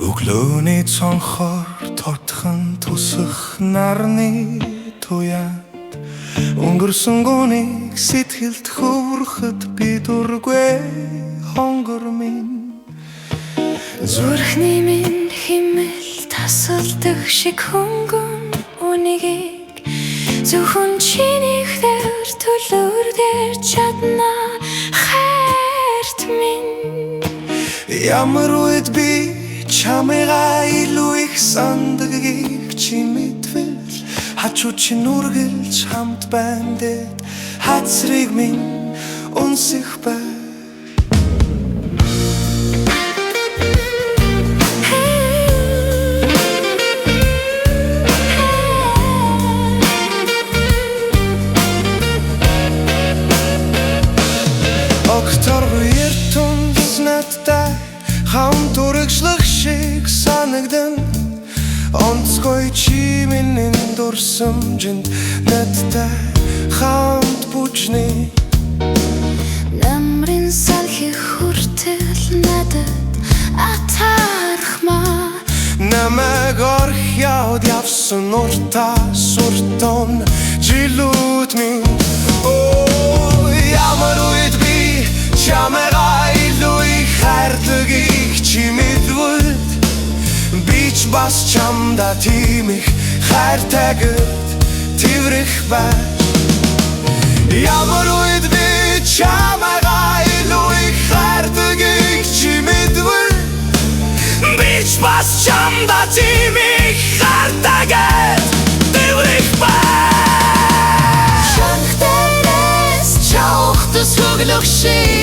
Өглөөний цонхоор тотхон тусах нарны туяад өнгөрсөн гүнийг сэтгэлд хөөрөхөд би дургүй хонгор минь зүрхний минь химэл тасалдаг шиг хөнгөн үнийг зөвхөн чинийхээр төлөөрдөө чадна хайрт минь ямар үед би чамайгаа илүү их сандгийг чи мэдвэл хачуу чи нүргэлж хамт бандад хацрыг минь унсих бай Окторгүй эртүнс надтай хамт үргэлжлэх шиг санагдан онцгой чи миний дурсамжинд надтай хамт бүжний намрын салхи хүртэл надад атархмаа намайг орхиод явсан уртаа суртон жилүүд минь ямар үед би чамайгаа илүү их хайрлагийг чи мэдвэл би ч бас чамда тийм их хайртайгад тэврэх байж ямар үед би чамайгаа илүү их хайрлагийг чи мэдвэл би ч бас чамда тийм их хайртайгад тэврэх байж шанхтайнаас чавхтас хөглөх шиг